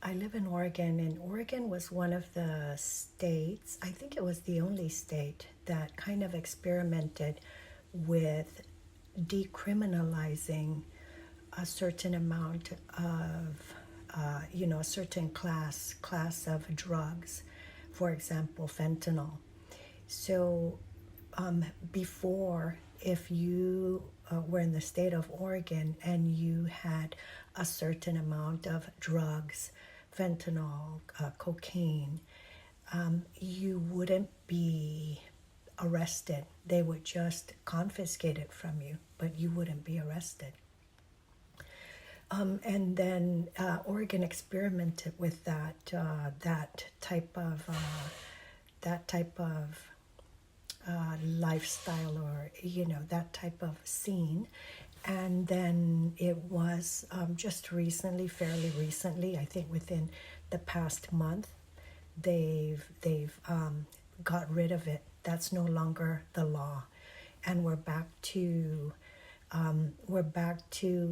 I live in Oregon, and Oregon was one of the states, I think it was the only state, that kind of experimented with decriminalizing a certain amount of, a certain class of drugs, for example, fentanyl. So before, if you were in the state of Oregon and you had a certain amount of drugs, fentanyl, cocaine, you wouldn't be arrested. They would just confiscate it from you, but you wouldn't be arrested. And then Oregon experimented with that type of lifestyle, or that type of scene. And then it was just recently, fairly recently, I think within the past month, they've got rid of it. That's no longer the law, and we're back to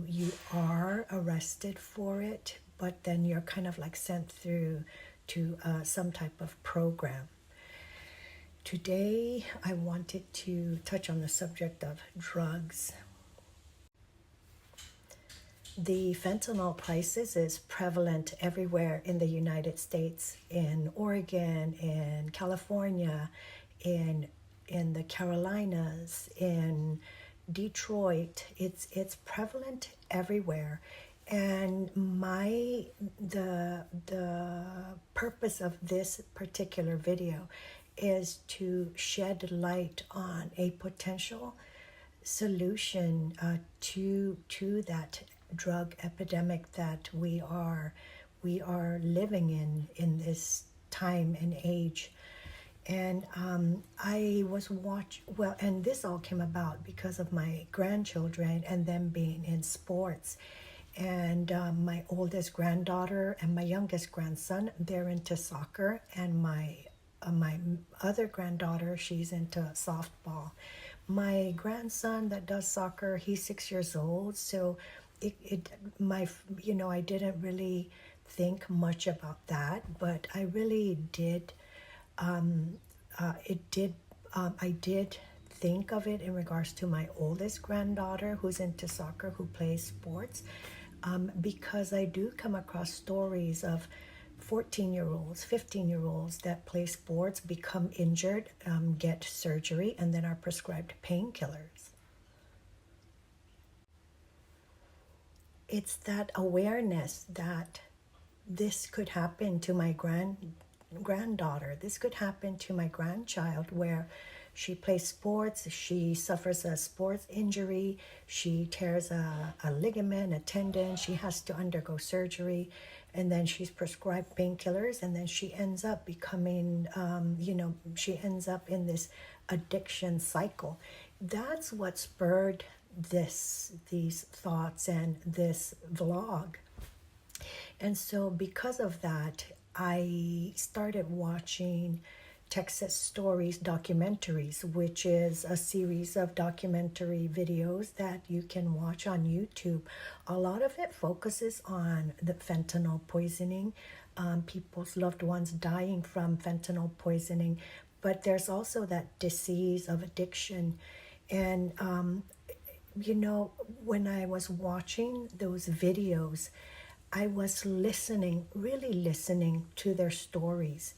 you are arrested for it, but then you're kind of like sent through to some type of program. Today, I wanted to touch on the subject of drugs. The fentanyl crisis is prevalent everywhere in the United States, in Oregon, in California, in the Carolinas, in Detroit. It's prevalent everywhere. And the purpose of this particular video is to shed light on a potential solution to that drug epidemic that we are living in this time and age. And I was and this all came about because of my grandchildren and them being in sports. And my oldest granddaughter and my youngest grandson, they're into soccer, and my other granddaughter, she's into softball. My grandson that does soccer, he's 6 years old, so I didn't really think much about that, but I really did. I did think of it in regards to my oldest granddaughter who's into soccer, who plays sports, because I do come across stories of 14-year-olds, 15-year-olds that play sports, become injured, get surgery, and then are prescribed painkillers. It's that awareness that this could happen to my granddaughter. This could happen to my grandchild, where she plays sports, she suffers a sports injury, she tears a ligament, a tendon, she has to undergo surgery, and then she's prescribed painkillers, and then she ends up becoming, she ends up in this addiction cycle. That's what spurred these thoughts and this vlog. And so because of that, I started watching Texas Stories documentaries, which is a series of documentary videos that you can watch on YouTube. A lot of it focuses on the fentanyl poisoning, people's loved ones dying from fentanyl poisoning, but there's also that disease of addiction. And when I was watching those videos, I was really listening to their stories.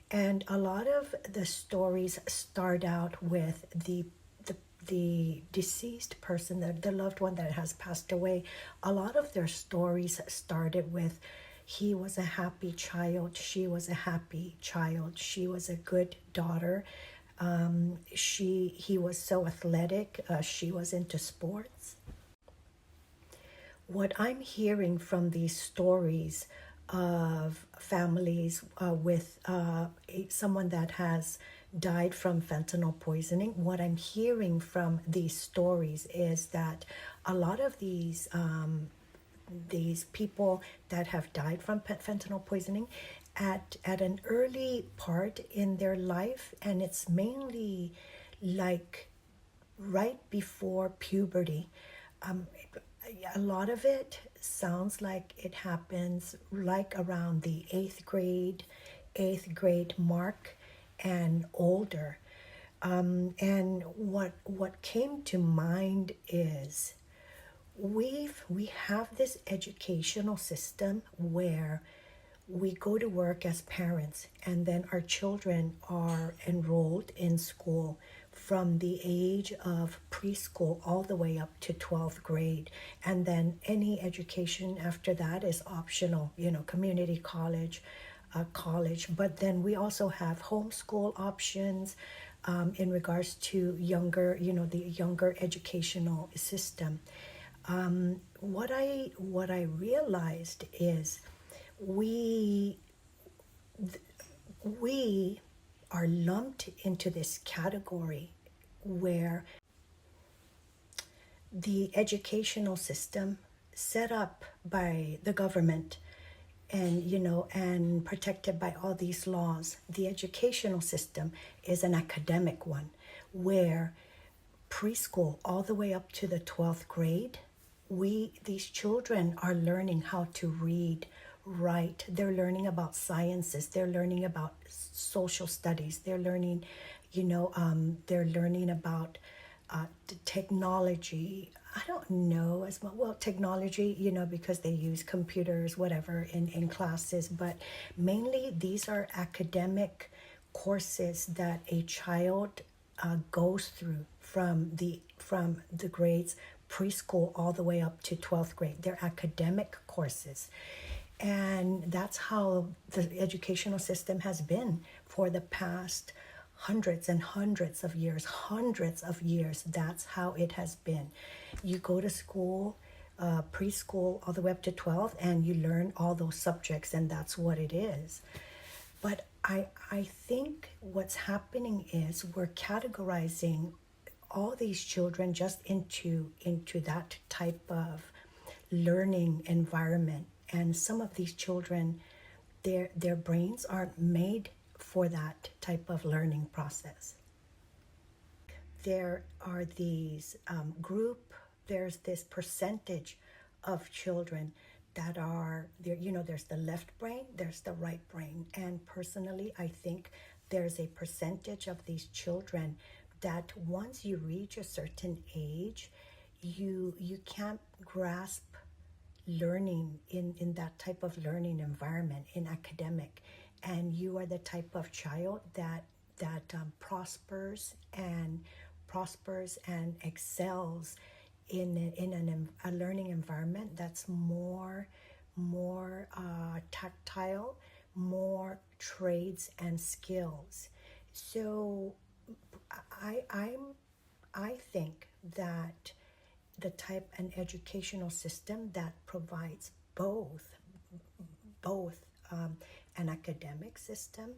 And a lot of the stories start out with the deceased person, the loved one that has passed away. A lot of their stories started with, he was a happy child, she was a happy child, she was a good daughter, he was so athletic, she was into sports. What I'm hearing from these stories of families with someone that has died from fentanyl poisoning, what I'm hearing from these stories is that a lot of these people that have died from fentanyl poisoning at an early part in their life, and it's mainly like right before puberty. A lot of it sounds like it happens like around the eighth grade mark and older. And what came to mind is we have this educational system where we go to work as parents, and then our children are enrolled in school from the age of preschool all the way up to 12th grade. And then any education after that is optional, community college, college. But then we also have homeschool options in regards to younger, the younger educational system. What I realized is we we are lumped into this category where the educational system set up by the government and protected by all these laws, the educational system is an academic one where preschool all the way up to the 12th grade, these children are learning how to read, write. They're learning about sciences. They're learning about social studies. They're learning, about technology. I don't know as much. Well, technology, because they use computers, whatever, in classes. But mainly these are academic courses that a child goes through from the grades preschool all the way up to 12th grade. They're academic courses. And that's how the educational system has been for the past hundreds and hundreds of years. That's how it has been. You go to school, preschool all the way up to 12, and you learn all those subjects, and that's what it is. But I think what's happening is we're categorizing all these children just into that type of learning environment. And some of these children, their brains aren't made for that type of learning process. There are these there's this percentage of children that are there. There's the left brain, there's the right brain. And personally, I think there's a percentage of these children that once you reach a certain age, you can't grasp learning in that type of learning environment in academic, and you are the type of child that prospers and excels in a learning environment that's more tactile, more trades and skills. So I think that an educational system that provides both an academic system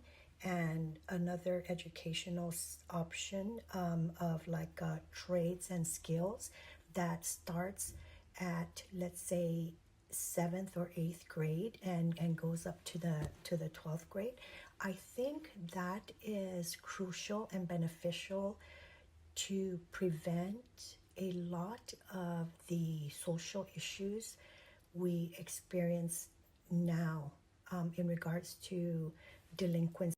and another educational option of like trades and skills that starts at, let's say, 7th or 8th grade and goes up to the 12th grade. I think that is crucial and beneficial to prevent a lot of the social issues we experience now in regards to delinquency.